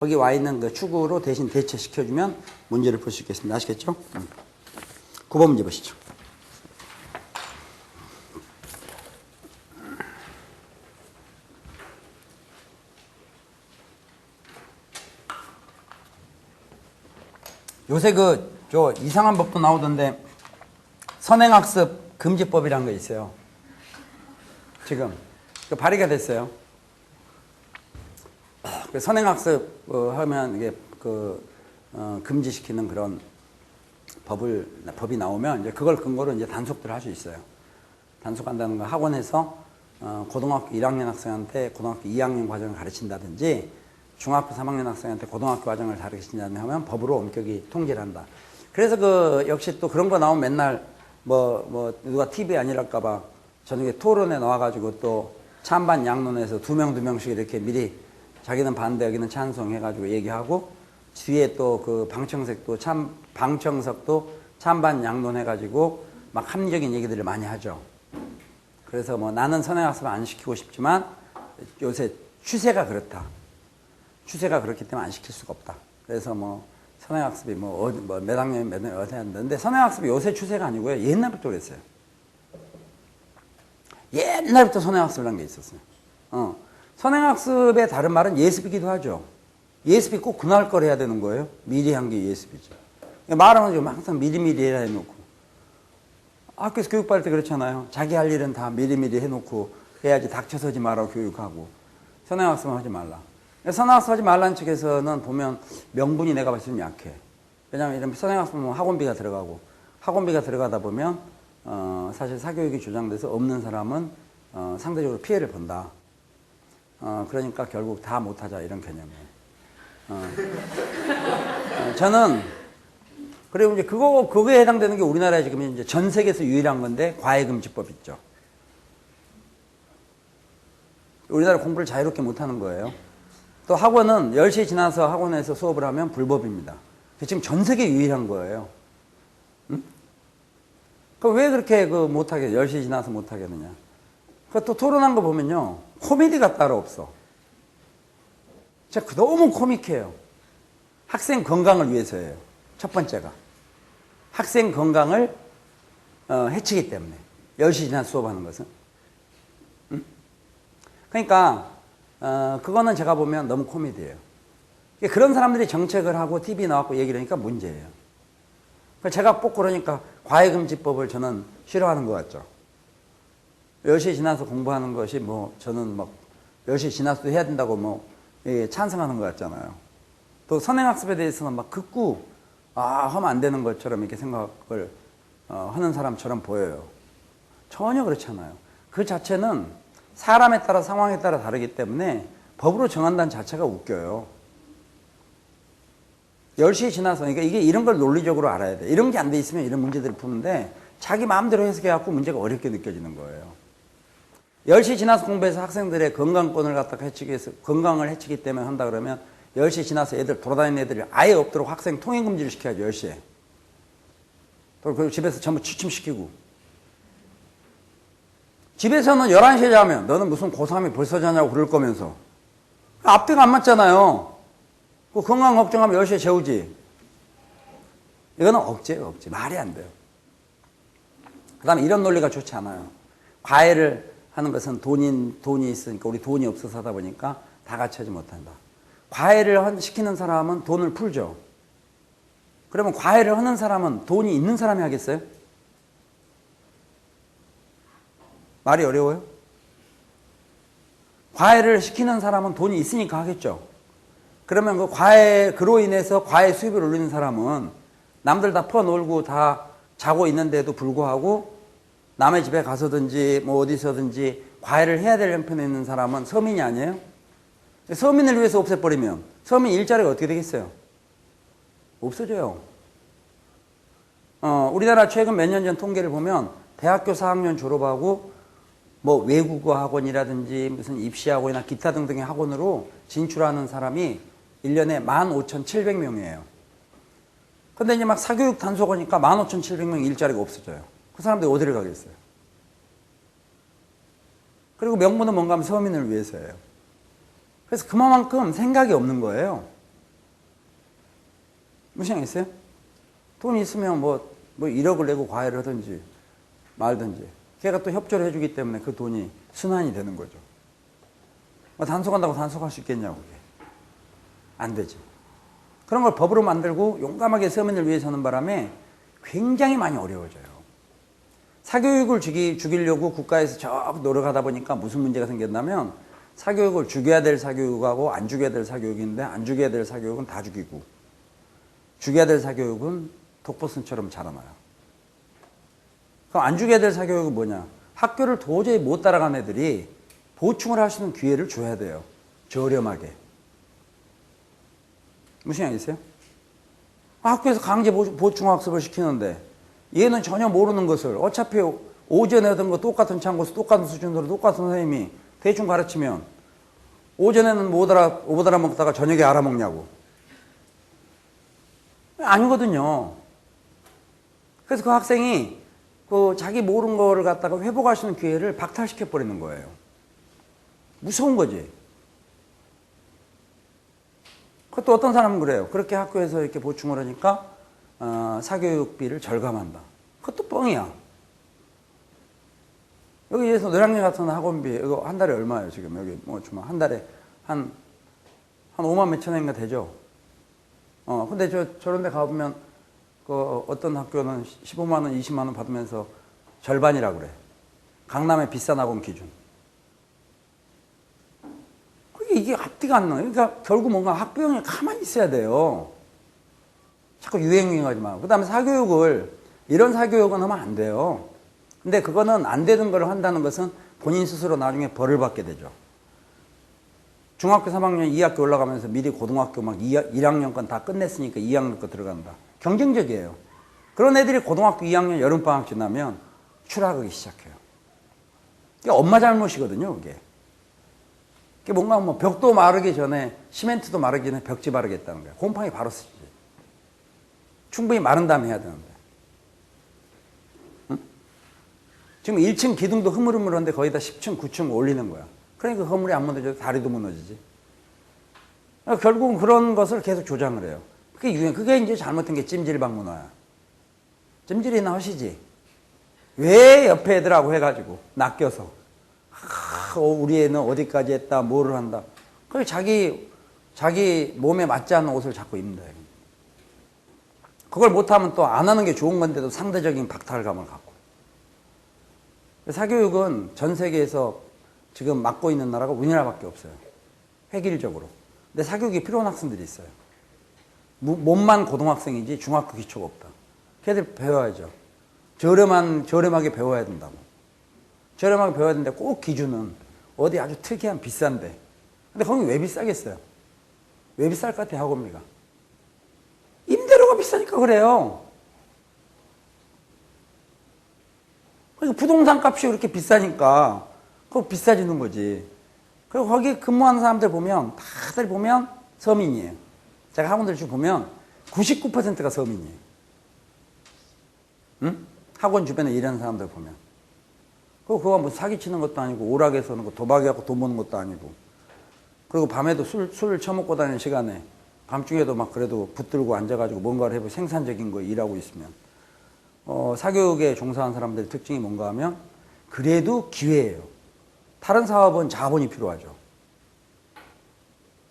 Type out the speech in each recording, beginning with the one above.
거기 와 있는 그 축으로 대신 대체시켜주면 문제를 풀 수 있겠습니다. 아시겠죠? 9번 문제 보시죠. 요새 저 이상한 법도 나오던데 선행학습 금지법이라는 거 있어요. 지금 발의가 됐어요. 선행학습 하면 이게 금지시키는 그런 법이 나오면 이제 그걸 근거로 이제 단속들을 할 수 있어요. 단속한다는 건 학원에서 고등학교 1학년 학생한테 고등학교 2학년 과정을 가르친다든지 중학교 3학년 학생한테 고등학교 과정을 가르친다든지 하면 법으로 엄격히 통제를 한다. 그래서 역시 또 그런 거 나오면 맨날 누가 TV에 안 이랄까봐 저녁에 토론에 나와가지고 또 찬반 양론에서 두 명씩 이렇게 미리 자기는 반대 여기는 찬성 해가지고 얘기하고 뒤에 또 방청석도 찬반 양론 해가지고 막 합리적인 얘기들을 많이 하죠. 그래서 나는 선행학습을 안 시키고 싶지만 요새 추세가 그렇다. 추세가 그렇기 때문에 안 시킬 수가 없다. 그래서 선행학습이 몇 학년 몇 년 어디 한다는데 선행학습이 요새 추세가 아니고요. 옛날부터 그랬어요. 옛날부터 선행학습이라는 게 있었어요. 선행학습의 다른 말은 예습이기도 하죠. 예습이 꼭 그날 걸 해야 되는 거예요. 미리 한 게 예습이죠. 말하면 좀 항상 미리미리 해라 해놓고. 학교에서 교육받을 때 그렇잖아요. 자기 할 일은 다 미리미리 해놓고 해야지 닥쳐서지 마라 교육하고. 선행학습은 하지 말라. 선행학습 하지 말라는 측에서는 보면 명분이 내가 봤을 때 좀 약해. 왜냐하면 이런 선행학습은 학원비가 들어가고 학원비가 들어가다 보면 사실 사교육이 주장돼서 없는 사람은 상대적으로 피해를 본다. 그러니까 결국 다 못하자 이런 개념이에요. 저는 그리고 이제 그거에 해당되는 게 우리나라에 지금 이제 전 세계에서 유일한 건데 과외금지법 있죠. 우리나라 공부를 자유롭게 못하는 거예요. 또 학원은 10시 지나서 학원에서 수업을 하면 불법입니다. 지금 전 세계 유일한 거예요. 응? 그럼 왜 그렇게 못하게 10시 지나서 못하겠느냐. 또 토론한 거 보면요. 코미디가 따로 없어. 진짜 너무 코믹해요. 학생 건강을 위해서예요. 첫 번째가. 학생 건강을 해치기 때문에. 10시 지나서 수업하는 것은. 응? 그러니까 그거는 제가 보면 너무 코미디예요. 그런 사람들이 정책을 하고 TV 나왔고 얘기를 하니까 문제예요. 제가 꼭 그러니까 과외금지법을 저는 싫어하는 것 같죠. 10시 지나서 공부하는 것이 저는 10시 지나서도 해야 된다고 찬성하는 것 같잖아요. 또 선행학습에 대해서는 극구 하면 안 되는 것처럼 이렇게 생각을 하는 사람처럼 보여요. 전혀 그렇지 않아요. 그 자체는 사람에 따라 상황에 따라 다르기 때문에 법으로 정한다는 자체가 웃겨요. 10시 지나서 그러니까 이런 걸 논리적으로 알아야 돼. 이런 게 안 돼 있으면 이런 문제들을 푸는데 자기 마음대로 해석해갖고 문제가 어렵게 느껴지는 거예요. 10시 지나서 공부해서 학생들의 건강권을 갖다가 건강을 해치기 때문에 한다 그러면 10시 지나서 애들 돌아다니는 애들이 아예 없도록 학생 통행금지를 시켜야죠. 10시에. 그리고 집에서 전부 취침시키고. 집에서는 11시에 자면 너는 무슨 고3이 벌써 자냐고 그럴 거면서. 앞뒤가 안 맞잖아요. 그 건강 걱정하면 10시에 재우지. 이거는 억지예요, 억지. 말이 안 돼요. 그 다음에 이런 논리가 좋지 않아요. 과외를 하는 것은 돈이 있으니까 우리 돈이 없어서 하다 보니까 다 같이 하지 못한다. 과외를 시키는 사람은 돈을 풀죠. 그러면 과외를 하는 사람은 돈이 있는 사람이 하겠어요? 말이 어려워요? 과외를 시키는 사람은 돈이 있으니까 하겠죠. 그러면 그로 인해서 과외 수입을 올리는 사람은 남들 다 퍼놀고 다 자고 있는데도 불구하고 남의 집에 가서든지 어디서든지 과외를 해야 될 형편에 있는 사람은 서민이 아니에요? 서민을 위해서 없애버리면 서민 일자리가 어떻게 되겠어요? 없어져요. 우리나라 최근 몇 년 전 통계를 보면 대학교 4학년 졸업하고 외국어 학원이라든지 무슨 입시학원이나 기타 등등의 학원으로 진출하는 사람이 1년에 15,700명이에요. 근데 이제 사교육 단속하니까 15,700명 일자리가 없어져요. 그 사람들이 어디를 가겠어요? 그리고 명분은 뭔가 하면 서민을 위해서예요. 그래서 그만큼 생각이 없는 거예요. 무슨 생각 있어요? 돈이 있으면 뭐 1억을 내고 과외를 하든지 말든지 걔가 또 협조를 해주기 때문에 그 돈이 순환이 되는 거죠. 뭐 단속한다고 단속할 수 있겠냐고. 그게. 안 되지. 그런 걸 법으로 만들고 용감하게 서민을 위해 서는 바람에 굉장히 많이 어려워져요. 사교육을 죽이려고 국가에서 저 노력하다 보니까 무슨 문제가 생겼냐면 사교육을 죽여야 될 사교육하고 안 죽여야 될 사교육인데 안 죽여야 될 사교육은 다 죽이고 죽여야 될 사교육은 독버섯처럼 자라나요. 그럼 안 죽여야 될 사교육은 뭐냐? 학교를 도저히 못 따라간 애들이 보충을 할 수 있는 기회를 줘야 돼요. 저렴하게. 무슨 생각 있어요? 학교에서 강제 보충학습을 시키는데 얘는 전혀 모르는 것을 어차피 오전에 하던 거 똑같은 참고서 똑같은 수준으로 똑같은 선생님이 대충 가르치면 오전에는 못 알아먹다가 저녁에 알아먹냐고. 아니거든요. 그래서 그 학생이 그 자기 모르는 거를 갖다가 회복할 수 있는 기회를 박탈시켜버리는 거예요. 무서운 거지. 그것도 어떤 사람은 그래요. 그렇게 학교에서 이렇게 보충을 하니까 사교육비를 절감한다. 그것도 뻥이야. 여기에서 노량진 같은 학원비 이거 한 달에 얼마예요 지금? 여기 뭐 주면 한 달에 한 5만 몇천 원인가 되죠. 근데 저런 데 가보면 그 어떤 학교는 15만 원, 20만 원 받으면서 절반이라고 그래. 강남의 비싼 학원 기준. 이게 앞뒤가 안 나요. 그러니까 결국 뭔가 학부형이 가만히 있어야 돼요. 자꾸 유행하지 마. 그 다음에 사교육을, 이런 사교육은 하면 안 돼요. 근데 그거는 안 되는 걸 한다는 것은 본인 스스로 나중에 벌을 받게 되죠. 중학교 3학년 2학기 올라가면서 미리 고등학교 막 1학년 건 다 끝냈으니까 2학년 거 들어간다. 경쟁적이에요. 그런 애들이 고등학교 2학년 여름방학 지나면 추락하기 시작해요. 이게 엄마 잘못이거든요, 그게. 그게 뭔가 뭐 벽도 마르기 전에, 시멘트도 마르기 전에 벽지 바르겠다는 거야. 곰팡이 바로 쓰지. 충분히 마른 다음에 해야 되는데. 응? 지금 1층 기둥도 흐물흐물한데 거의 다 10층, 9층 올리는 거야. 그러니까 건물이 안 무너져도 다리도 무너지지. 그러니까 결국은 그런 것을 계속 조장을 해요. 그게 이제 잘못된 게 찜질방 문화야. 찜질이나 하시지. 왜 옆에 애들하고 해가지고 낚여서 우리 애는 어디까지 했다, 뭐를 한다. 그래서 자기 몸에 맞지 않는 옷을 자꾸 입는다. 그걸 못하면 또 안 하는 게 좋은 건데도 상대적인 박탈감을 갖고. 사교육은 전 세계에서 지금 맡고 있는 나라가 우리나라밖에 없어요. 획일적으로. 근데 사교육이 필요한 학생들이 있어요. 몸만 고등학생이지 중학교 기초가 없다. 걔들 배워야죠. 저렴하게 배워야 된다고. 저렴하게 배워야 되는데 꼭 기준은 어디 아주 특이한 비싼데. 근데 거기 왜 비싸겠어요? 왜 비쌀 것 같아요, 학원비가? 임대료가 비싸니까 그래요. 그러니까 부동산 값이 그렇게 비싸니까 그거 비싸지는 거지. 그리고 거기 근무하는 사람들 보면 다들 보면 서민이에요. 제가 학원들 쭉 보면 99%가 서민이에요. 응? 학원 주변에 일하는 사람들 보면. 그거 뭐 사기치는 것도 아니고 오락에서 하는 거 도박해갖고 돈 버는 것도 아니고. 그리고 밤에도 술 처먹고 다니는 시간에 밤중에도 막 그래도 붙들고 앉아가지고 뭔가를 해보고 생산적인 거 일하고 있으면 사교육에 종사한 사람들의 특징이 뭔가 하면 그래도 기회예요. 다른 사업은 자본이 필요하죠.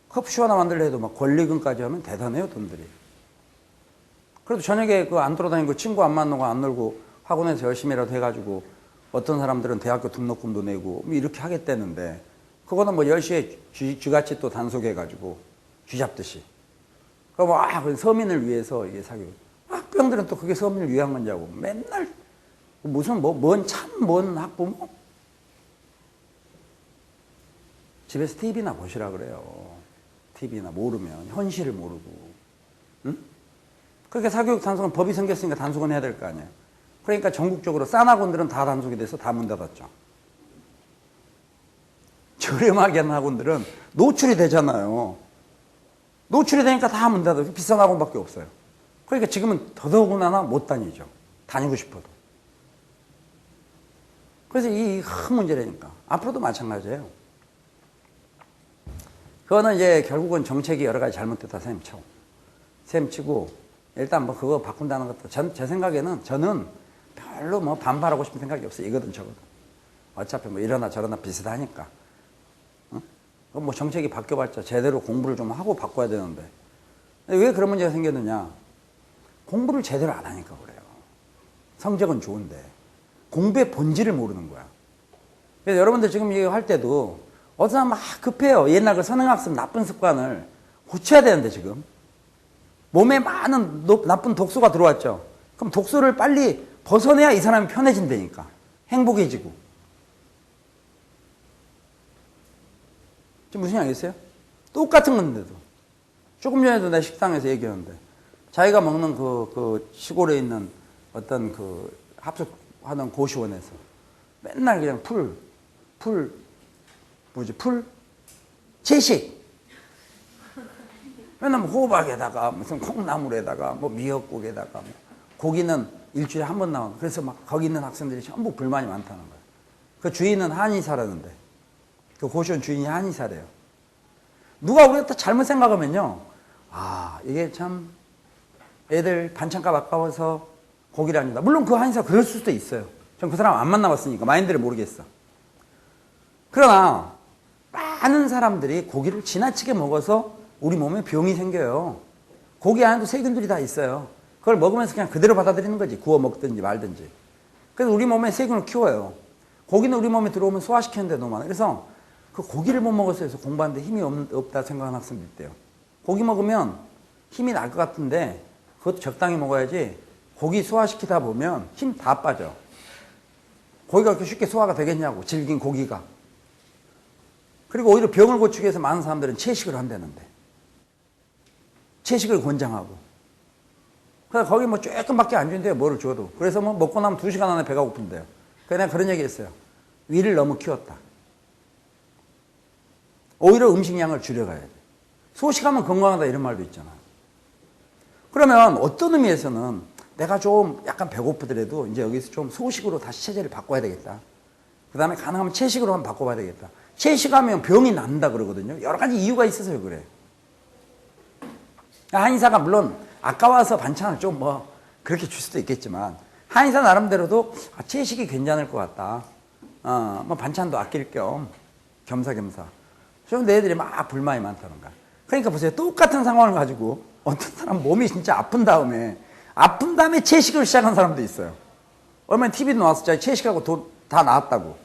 커피숍 하나 만들려 해도 막 권리금까지 하면 대단해요, 돈들이. 그래도 저녁에 그 안 돌아다니고 친구 안 만나고 안 놀고 학원에서 열심히라도 해가지고 어떤 사람들은 대학교 등록금도 내고 이렇게 하겠다는데 그거는 뭐 10시에 쥐같이 또 단속해가지고 쥐 잡듯이. 그럼 서민을 위해서 이게 사교육. 학부형들은 또 그게 서민을 위한 건지하고 맨날 무슨 뭔 학부모? 집에서 TV나 보시라 그래요. TV나 모르면 현실을 모르고. 응? 그렇게 사교육 단속은 법이 생겼으니까 단속은 해야 될 거 아니에요. 그러니까 전국적으로 싼 학원들은 다 단속이 돼서 다 문 닫았죠. 저렴하게 하는 학원들은 노출이 되잖아요. 노출이 되니까 다 문 닫아요. 비싼 학원밖에 없어요. 그러니까 지금은 더더군다나 못 다니죠. 다니고 싶어도. 그래서 이 큰 문제라니까. 앞으로도 마찬가지예요. 그거는 이제 결국은 정책이 여러 가지 잘못됐다 셈치고 일단 뭐 그거 바꾼다는 것도 제 생각에는 저는 별로 뭐 반발하고 싶은 생각이 없어요. 이거든 저거든. 어차피 뭐 이러나 저러나 비슷하니까. 어? 뭐 정책이 바뀌어봤자 제대로 공부를 좀 하고 바꿔야 되는데 왜 그런 문제가 생겼느냐? 공부를 제대로 안 하니까 그래요. 성적은 좋은데 공부의 본질을 모르는 거야. 그래서 여러분들 지금 이거 할 때도 어떤 사람 막 급해요. 옛날 그 선행학습 나쁜 습관을 고쳐야 되는데 지금 몸에 많은 나쁜 독소가 들어왔죠. 그럼 독소를 빨리 벗어내야 이 사람이 편해진다니까. 행복해지고. 지금 무슨 얘기 알겠어요? 똑같은 건데도. 조금 전에도 내 식당에서 얘기했는데 자기가 먹는 그 시골에 있는 어떤 그 합숙하는 고시원에서 맨날 그냥 풀 채식. 맨날 뭐 호박에다가 무슨 콩나물에다가 뭐 미역국에다가 뭐 고기는 일주일에 한 번 나오는. 그래서 막 거기 있는 학생들이 전부 불만이 많다는 거예요. 그 주인은 한의사라는데 그 고시원 주인이 한의사래요. 누가 우리가 또 잘못 생각하면요. 아 이게 참 애들 반찬값 아까워서 고기를 안 준다. 물론 그 한의사 그럴 수도 있어요. 전 그 사람 안 만나봤으니까 마인드를 모르겠어. 그러나 많은 사람들이 고기를 지나치게 먹어서 우리 몸에 병이 생겨요. 고기 안에도 세균들이 다 있어요. 그걸 먹으면서 그냥 그대로 받아들이는 거지. 구워 먹든지 말든지. 그래서 우리 몸에 세균을 키워요. 고기는 우리 몸에 들어오면 소화시키는데 너무 많아요. 그래서 그 고기를 못 먹었어요. 그래서 공부하는데 힘이 없다 생각하는 학생들 있대요. 고기 먹으면 힘이 날 것 같은데 그것도 적당히 먹어야지. 고기 소화시키다 보면 힘 다 빠져. 고기가 그렇게 쉽게 소화가 되겠냐고. 질긴 고기가. 그리고 오히려 병을 고치기 위해서 많은 사람들은 채식을 한다는데. 채식을 권장하고. 그래서 거기 뭐 조금밖에 안 준대요. 뭐를 줘도. 그래서 뭐 먹고 나면 2시간 안에 배가 고픈대요. 그래서 내가 그런 얘기 했어요. 위를 너무 키웠다. 오히려 음식량을 줄여가야 돼. 소식하면 건강하다 이런 말도 있잖아. 그러면 어떤 의미에서는 내가 좀 약간 배고프더라도 이제 여기서 좀 소식으로 다시 체제를 바꿔야 되겠다. 그 다음에 가능하면 채식으로 한번 바꿔봐야 되겠다. 채식하면 병이 난다 그러거든요. 여러 가지 이유가 있어서 그래. 한의사가 물론 아까워서 반찬을 좀 뭐 그렇게 줄 수도 있겠지만 한의사 나름대로도 채식이 괜찮을 것 같다. 뭐 반찬도 아낄 겸 겸사겸사. 좀 너희들이 막 불만이 많다는 거야. 그러니까 보세요. 똑같은 상황을 가지고 어떤 사람 몸이 진짜 아픈 다음에 채식을 시작한 사람도 있어요. 얼마 전에 TV도 나왔었잖아요. 채식하고 다 나았다고.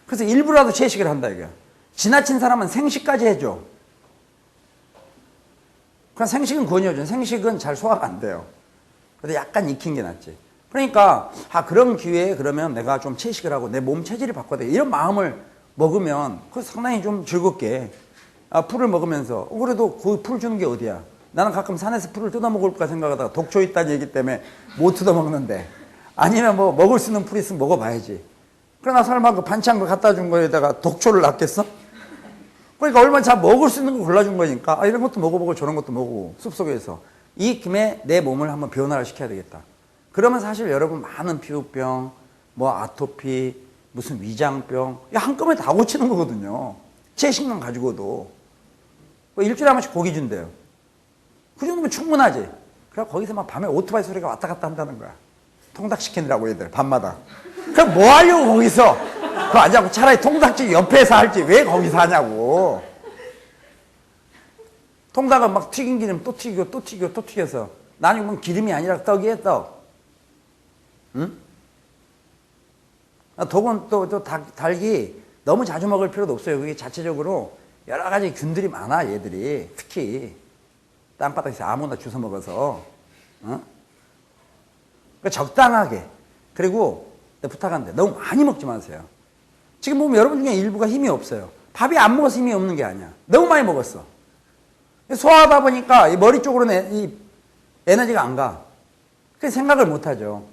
그래서 일부라도 채식을 한다 이거야. 지나친 사람은 생식까지 해줘. 그러니까 생식은 권유해줘. 생식은 잘 소화가 안 돼요. 근데 약간 익힌 게 낫지. 그러니까 그런 기회에 그러면 내가 좀 채식을 하고 내 몸 체질을 바꿔야 돼. 이런 마음을 먹으면 그거 상당히 좀 즐겁게 풀을 먹으면서 그래도 그 풀 주는 게 어디야. 나는 가끔 산에서 풀을 뜯어먹을까 생각하다가 독초 있다는 얘기 때문에 못 뜯어먹는데 아니면 뭐 먹을 수 있는 풀이 있으면 먹어봐야지. 그러나 설마 그 반찬 거 갖다 준 거에다가 독초를 놨겠어? 그러니까 얼마나 잘 먹을 수 있는 거 골라준 거니까 이런 것도 먹어보고 저런 것도 먹어보고 숲속에서 이 김에 내 몸을 한번 변화를 시켜야 되겠다. 그러면 사실 여러분 많은 피부병, 뭐 아토피, 무슨 위장병 한꺼번에 다 고치는 거거든요. 채식만 가지고도. 뭐 일주일에 한 번씩 고기 준대요. 그 정도면 충분하지. 그래 거기서 막 밤에 오토바이 소리가 왔다 갔다 한다는 거야. 통닭시키느라고 얘들 밤마다. 그럼 뭐 하려고 거기서 그거 안 자고 차라리 통닭집 옆에서 할지 왜 거기서 하냐고. 통닭은 막 튀긴 기름 또 튀기고 또 튀기고 또 튀겨서 나중에 기름이 아니라 떡이에요 떡. 응? 독은 또 달기 너무 자주 먹을 필요도 없어요. 그게 자체적으로 여러 가지 균들이 많아 얘들이. 특히 땅바닥에서 아무나 주워 먹어서. 어? 그러니까 적당하게. 그리고 부탁한데 너무 많이 먹지 마세요. 지금 보면 여러분 중에 일부가 힘이 없어요. 밥이 안 먹어서 힘이 없는 게 아니야. 너무 많이 먹었어. 소화하다 보니까 이 머리 쪽으로는 이 에너지가 안 가. 그래서 생각을 못 하죠.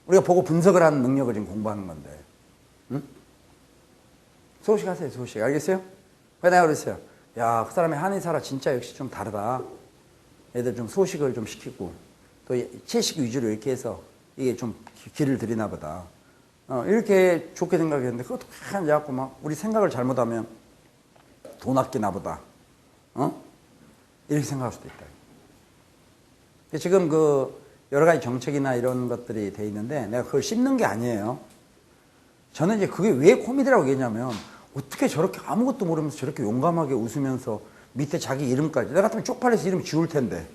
우리가 보고 분석을 하는 능력을 지금 공부하는 건데. 응? 소식하세요, 소식. 알겠어요? 그래서 내가 그랬어요. 야, 그 사람이 한의사라 진짜 역시 좀 다르다. 애들 좀 소식을 좀 시키고, 또 채식 위주로 이렇게 해서 이게 좀 길을 들이나 보다. 이렇게 좋게 생각했는데, 그것도 그냥 자꾸 막 우리 생각을 잘못하면 돈 아끼나 보다. 이렇게 생각할 수도 있다. 지금 그 여러 가지 정책이나 이런 것들이 돼 있는데 내가 그걸 씹는 게 아니에요. 저는 이제 그게 왜 코미디라고 얘기했냐면 어떻게 저렇게 아무것도 모르면서 저렇게 용감하게 웃으면서 밑에 자기 이름까지 내가 같으면 쪽팔려서 이름 지울 텐데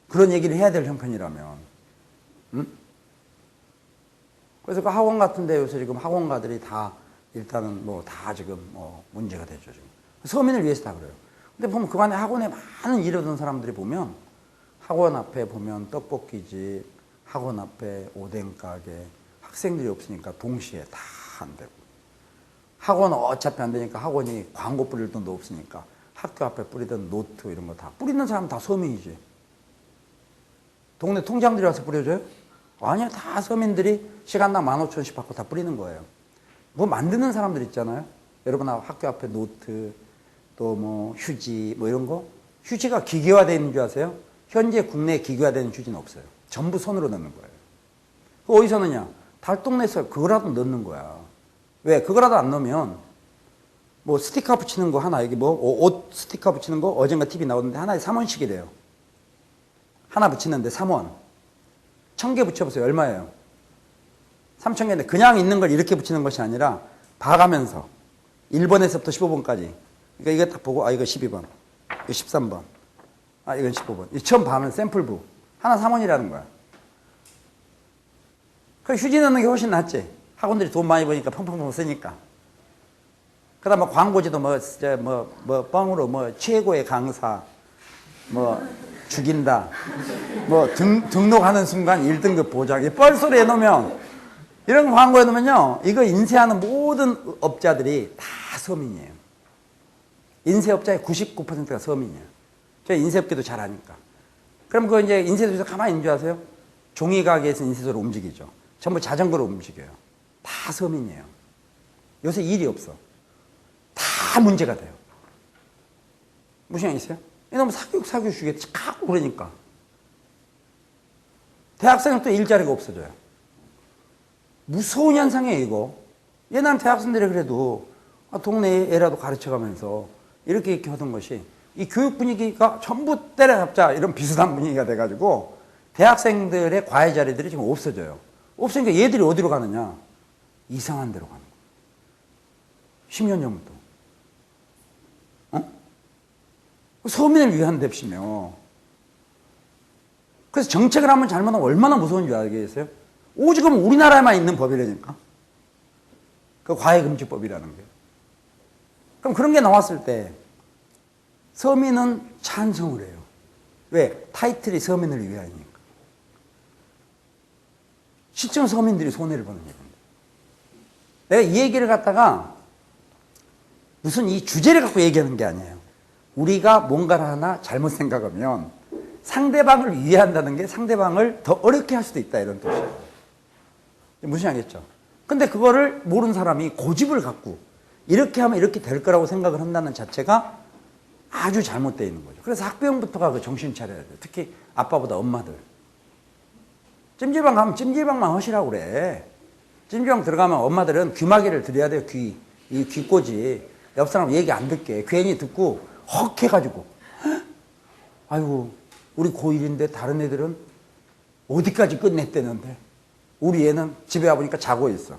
그런 얘기를 해야 될 형편이라면 응? 그래서 그 학원 같은데 요새 지금 학원가들이 다 일단은 뭐 다 지금 뭐 문제가 되죠 지금. 서민을 위해서 다 그래요. 근데 보면 그 안에 학원에 많은 일을 하던 사람들이 보면 학원 앞에 보면 떡볶이집, 학원 앞에 오뎅 가게, 학생들이 없으니까 동시에 다 안 되고 학원은 어차피 안 되니까 학원이 광고 뿌릴 돈도 없으니까 학교 앞에 뿌리던 노트 이런 거 다 뿌리는 사람은 다 서민이지. 동네 통장들이 와서 뿌려줘요? 아니요, 다 서민들이 시간당 15,000원씩 받고 다 뿌리는 거예요. 뭐 만드는 사람들 있잖아요. 여러분 학교 앞에 노트 또 뭐 휴지 뭐 이런 거 휴지가 기계화되어 있는 줄 아세요? 현재 국내에 기계화되는 휴지는 없어요. 전부 손으로 넣는 거예요. 그거 어디서 넣냐? 달동네에서 그거라도 넣는 거야. 왜? 그거라도 안 넣으면 뭐 스티커 붙이는 거 하나 여기 뭐 옷 스티커 붙이는 거 어젠가 TV 나오는데 하나에 3원씩이래요. 하나 붙이는데 3원. 1000개 붙여보세요. 얼마예요? 3,000개인데 그냥 있는 걸 이렇게 붙이는 것이 아니라 봐가면서 1번에서부터 15번까지 그러니까 이거 딱 보고 아 이거 12번 이거 13번 아 이건 15번 이 처음 봐면 샘플부 하나 3원이라는 거야. 그 휴지 넣는 게 훨씬 낫지. 학원들이 돈 많이 버니까 펑펑펑 쓰니까. 그 다음 뭐 광고지도 뭐 뻥으로 뭐 최고의 강사 뭐 죽인다 뭐 등록하는 순간 1등급 보장 이 뻘소리 해놓으면 이런 광고 해놓으면요 이거 인쇄하는 모든 업자들이 다 서민이에요. 인쇄업자의 99%가 서민이에요. 저희 인쇄업계도 잘 아니까. 그럼 그 이제 인쇄소에서 가만히 있는 줄 아세요? 종이 가게에서 인쇄소로 움직이죠. 전부 자전거로 움직여요. 다 서민이에요. 요새 일이 없어. 다 문제가 돼요. 무슨 말 있어요? 이놈 사교육 주겠지. 가고 그러니까. 대학생은 또 일자리가 없어져요. 무서운 현상이에요, 이거. 옛날에 대학생들이 그래도 동네 애라도 가르쳐가면서 이렇게 하던 것이 이 교육 분위기가 전부 때려잡자 이런 비슷한 분위기가 돼가지고 대학생들의 과외 자리들이 지금 없어져요. 없으니까 얘들이 어디로 가느냐? 이상한 데로 가는 거예요. 10년 전부터. 어? 서민을 위한 뎁시며. 그래서 정책을 한번 잘못하면 얼마나 무서운 줄 알겠어요? 오직은 우리나라에만 있는 법이라니까. 그 과외금지법이라는 게. 그럼 그런 게 나왔을 때 서민은 찬성을 해요. 왜? 타이틀이 서민을 위하니까. 실제로 서민들이 손해를 보는 얘기입니다. 내가 이 얘기를 갖다가 무슨 이 주제를 갖고 얘기하는 게 아니에요. 우리가 뭔가를 하나 잘못 생각하면 상대방을 이해한다는 게 상대방을 더 어렵게 할 수도 있다 이런 뜻이에요. 무시하겠죠. 근데 그거를 모르는 사람이 고집을 갖고 이렇게 하면 이렇게 될 거라고 생각을 한다는 자체가 아주 잘못되어 있는 거죠. 그래서 학부형부터가 그 정신 차려야 돼요. 특히 아빠보다 엄마들. 찜질방 가면 찜질방만 하시라고 그래. 찜질방 들어가면 엄마들은 귀마개를 드려야 돼요. 이 귀꼬지. 옆 사람 얘기 안 듣게. 괜히 듣고 헉 해가지고. 아이고 우리 고1인데 다른 애들은 어디까지 끝냈대는데 우리 애는 집에 와보니까 자고 있어.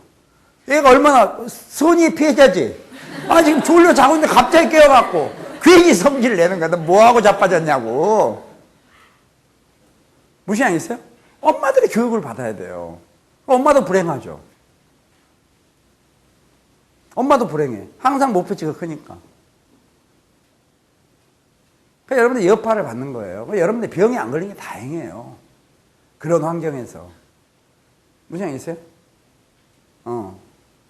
얘가 얼마나 선의의 피해자지. 아 지금 졸려 자고 있는데 갑자기 깨어갖고 괜히 성질을 내는 거야. 너 뭐하고 자빠졌냐고. 무시 안 했어요? 엄마들이 교육을 받아야 돼요. 엄마도 불행하죠. 엄마도 불행해. 항상 목표치가 크니까. 그러니까 여러분들 여파를 받는 거예요. 그러니까 여러분들 병이 안 걸린 게 다행이에요. 그런 환경에서. 무시 안 했어요?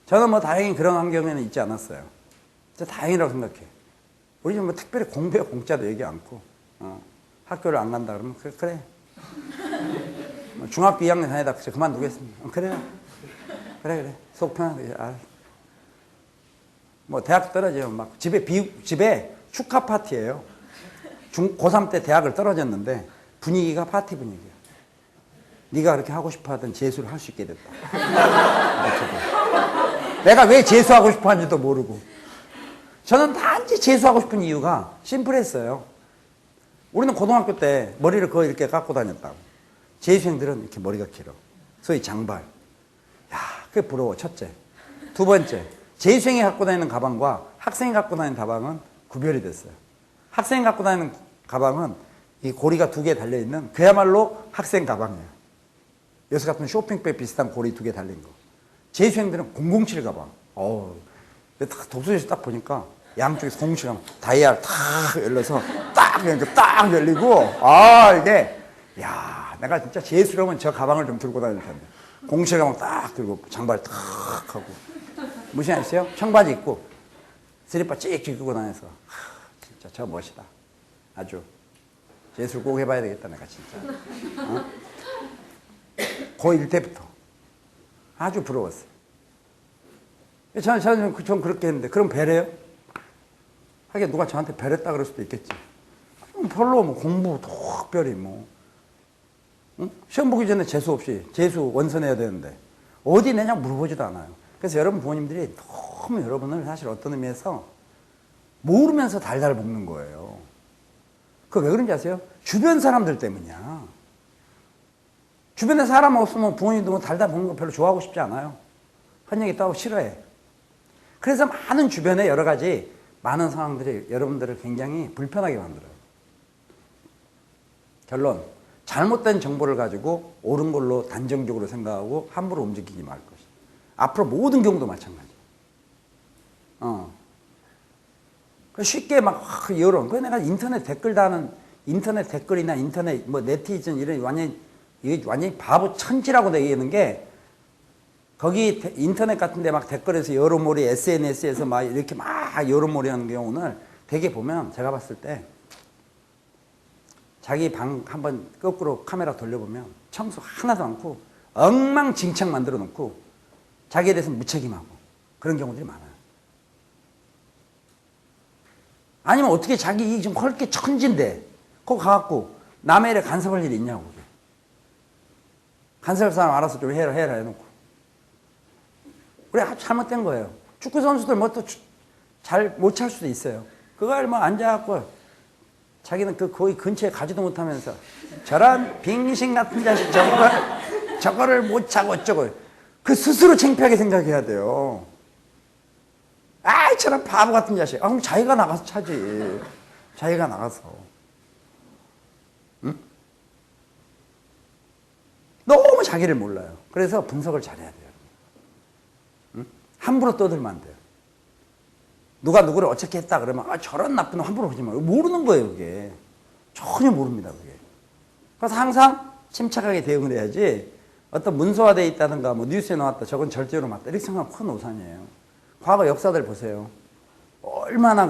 저는 뭐 다행히 그런 환경에는 있지 않았어요. 진짜 다행이라고 생각해. 우리 뭐 특별히 공부에 공짜도 얘기 않고, 학교를 안 간다 그러면, 그래. 뭐 중학교 2학년 다니다 그만두겠습니다. 그래요. 그래. 속 편하게. 뭐 대학 떨어져요. 막 집에 축하 파티예요. 고3 때 대학을 떨어졌는데 분위기가 파티 분위기야. 네가 그렇게 하고 싶어 하던 재수를 할 수 있게 됐다. 내가 왜 재수하고 싶어 하는지도 모르고. 저는 단지 재수하고 싶은 이유가 심플했어요. 우리는 고등학교 때 머리를 거의 이렇게 깎고 다녔다고. 재수생들은 이렇게 머리가 길어. 소위 장발. 야, 그게 부러워. 첫째. 두 번째, 재수생이 갖고 다니는 가방과 학생이 갖고 다니는 가방은 구별이 됐어요. 학생이 갖고 다니는 가방은 이 고리가 2개 달려있는 그야말로 학생 가방이에요. 요새 같은 쇼핑백 비슷한 고리 2개 달린 거. 재수생들은 007 가방. 독서실에서 딱 보니까 양쪽에서 007 가방, 다이아를 탁 열려서 딱 열리고, 이게, 야, 내가 진짜 재수라면 저 가방을 좀 들고 다닐 텐데. 007 가방 딱 들고, 장발 탁 하고. 무시하셨어요? 청바지 입고, 슬리퍼 찍찍 입고 다녀서. 진짜 저 멋이다. 아주. 재수를 꼭 해봐야 되겠다, 내가 진짜. 고1 때부터. 아주 부러웠어요. 저는 그렇게 했는데, 그럼 배려요? 하긴 누가 저한테 배렸다 그럴 수도 있겠지. 별로 공부 특별히 응? 시험 보기 전에 재수 없이 재수 원서 내야 되는데 어디 내냐 물어보지도 않아요. 그래서 여러분 부모님들이 너무 여러분을 사실 어떤 의미에서 모르면서 달달 볶는 거예요. 그거 왜 그런지 아세요? 주변 사람들 때문이야. 주변에 사람 없으면 부모님도 달달 볶는 거 별로 좋아하고 싶지 않아요. 한 얘기 따고 싫어해. 그래서 많은 주변에 여러 가지 많은 상황들이 여러분들을 굉장히 불편하게 만들어요. 결론, 잘못된 정보를 가지고 옳은 걸로 단정적으로 생각하고 함부로 움직이지 말 것이다. 앞으로 모든 경우도 마찬가지. 쉽게 여론. 내가 인터넷 댓글 다는 인터넷 댓글이나 인터넷 네티즌 이런 완전히 바보 천지라고 얘기하는 게 거기 인터넷 같은 데 막 댓글에서 여론몰이 SNS에서 막 이렇게 막 여론몰이 하는 경우는 되게 보면 제가 봤을 때 자기 방 한번 거꾸로 카메라 돌려보면 청소 하나도 않고 엉망진창 만들어 놓고 자기에 대해서 무책임하고 그런 경우들이 많아요. 아니면 어떻게 자기 지금 헐게 천진데 그거 가갖고 남의 일에 간섭할 일이 있냐고. 그게. 간섭할 사람 알아서 좀 해라 해놓고. 그래, 잘못된 거예요. 축구 선수들 또 잘 못 찰 수도 있어요. 그걸 앉아갖고 자기는 거의 근처에 가지도 못하면서 저런 빙신 같은 자식 저거를 못 차고 어쩌고. 그 스스로 창피하게 생각해야 돼요. 저런 바보 같은 자식. 그럼 자기가 나가서 차지. 자기가 나가서. 응? 너무 자기를 몰라요. 그래서 분석을 잘해야 돼요. 응? 함부로 떠들면 안 돼요. 누가 누구를 어떻게 했다 그러면 저런 나쁜 놈 함부로 하지 마요. 모르는 거예요, 그게. 전혀 모릅니다, 그게. 그래서 항상 침착하게 대응을 해야지 어떤 문서화되어 있다든가 뉴스에 나왔다 저건 절대로 맞다 이렇게 생각하면 큰 오산이에요. 과거 역사들 보세요. 얼마나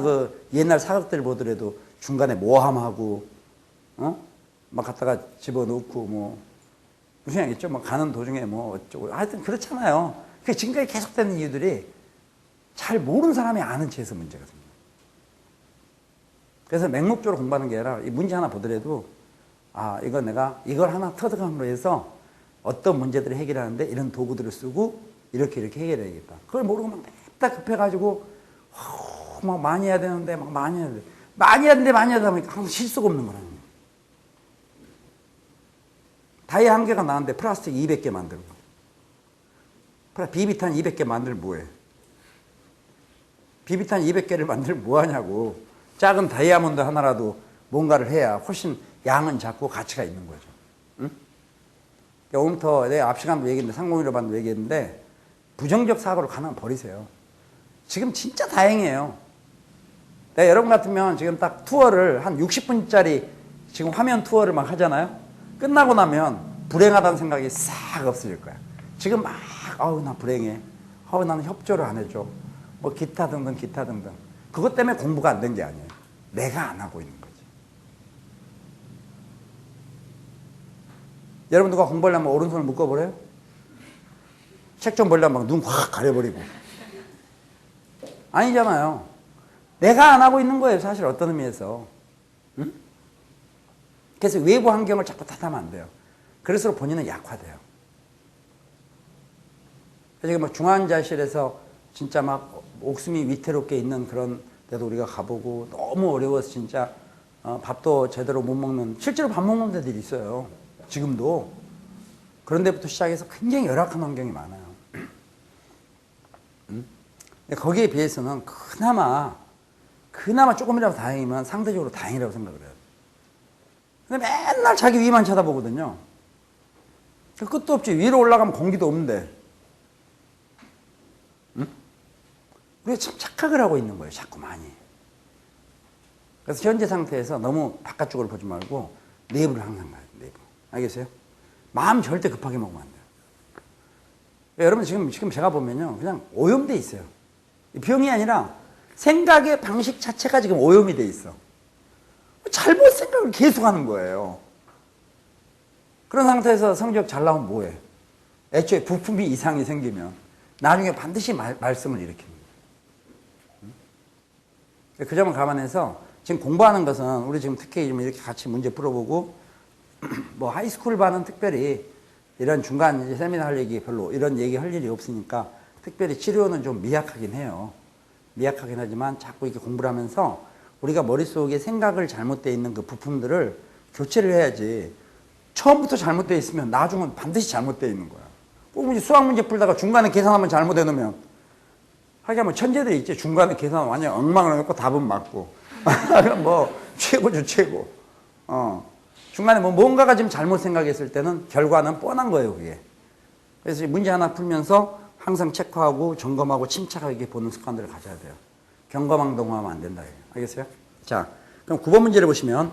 옛날 사극들 보더라도 중간에 모함하고 막 갖다가 집어넣고 무슨 얘기겠죠? 가는 도중에 어쩌고 하여튼 그렇잖아요. 그게 지금까지 계속되는 이유들이 잘 모르는 사람이 아는 채에서 문제가 생겨요. 그래서 맹목적으로 공부하는 게 아니라 이 문제 하나 보더라도 이건 내가 이걸 하나 터득함으로 해서 어떤 문제들을 해결하는데 이런 도구들을 쓰고 이렇게 해결해야겠다. 그걸 모르고 막 냅다 급해가지고 막 많이 해야 되는데 많이 해야 돼. 많이 하다 보니까 항상 실수가 없는 거라는 거예요. 다이아 1개가 나왔는데 플라스틱 200개 만들고 비비탄 200개 만들면 뭐해? 비비탄 200개를 만들면 뭐하냐고. 작은 다이아몬드 하나라도 뭔가를 해야 훨씬 양은 작고 가치가 있는 거죠. 응? 오늘부터 내가 앞 시간도 얘기했는데 상공회로 반도 얘기했는데 부정적 사고를 가능한 버리세요. 지금 진짜 다행이에요. 내가 여러분 같으면 지금 딱 투어를 한 60분짜리 지금 화면 투어를 막 하잖아요. 끝나고 나면 불행하다는 생각이 싹 없어질 거야. 지금 막 나 불행해. 나는 협조를 안 해줘. 기타 등등. 그것 때문에 공부가 안 된 게 아니에요. 내가 안 하고 있는 거지. 여러분 누가 공부하려면 오른손을 묶어버려요? 책 좀 보려면 눈 확 가려버리고. 아니잖아요. 내가 안 하고 있는 거예요. 사실 어떤 의미에서. 응? 그래서 외부 환경을 자꾸 탓하면 안 돼요. 그럴수록 본인은 약화돼요. 그래서 중환자실에서 진짜 막 목숨이 위태롭게 있는 그런 데도 우리가 가보고 너무 어려워서 진짜 밥도 제대로 못 먹는, 실제로 밥 먹는 데들이 있어요. 지금도. 그런 데부터 시작해서 굉장히 열악한 환경이 많아요. 근데 거기에 비해서는 그나마 조금이라도 다행이면 상대적으로 다행이라고 생각을 해요. 근데 맨날 자기 위만 쳐다보거든요. 끝도 없지. 위로 올라가면 공기도 없는데. 응? 우리가 참 착각을 하고 있는 거예요. 자꾸 많이. 그래서 현재 상태에서 너무 바깥쪽으로 보지 말고 내부를 항상 가요. 내부. 알겠어요? 마음 절대 급하게 먹으면 안 돼요. 여러분 지금 제가 보면요. 그냥 오염돼 있어요. 병이 아니라 생각의 방식 자체가 지금 오염이 돼 있어. 잘못 생각을 계속 하는 거예요. 그런 상태에서 성적 잘 나오면 뭐해? 애초에 부품이 이상이 생기면 나중에 반드시 말씀을 일으킵니다. 그 점을 감안해서 지금 공부하는 것은 우리 지금 특히 이렇게 같이 문제 풀어보고 뭐 하이스쿨 반은 특별히 이런 중간 이제 세미나 할 얘기 별로 이런 얘기 할 일이 없으니까 특별히 치료는 좀 미약하긴 해요. 미약하긴 하지만 자꾸 이렇게 공부를 하면서 우리가 머릿속에 생각을 잘못되어 있는 그 부품들을 교체를 해야지. 처음부터 잘못되어 있으면 나중은 반드시 잘못되어 있는 거야. 꼭 수학 문제 풀다가 중간에 계산하면 잘못해 놓으면 하긴 뭐 천재들이 있지. 중간에 계산 완전 엉망을 해놓고 답은 맞고. 뭐 최고죠 최고. 중간에 뭐 뭔가가 지금 잘못 생각했을 때는 결과는 뻔한 거예요 그게. 그래서 문제 하나 풀면서 항상 체크하고 점검하고 침착하게 보는 습관들을 가져야 돼요. 경거망동하면 안 된다. 알겠어요? 자, 그럼 9번 문제를 보시면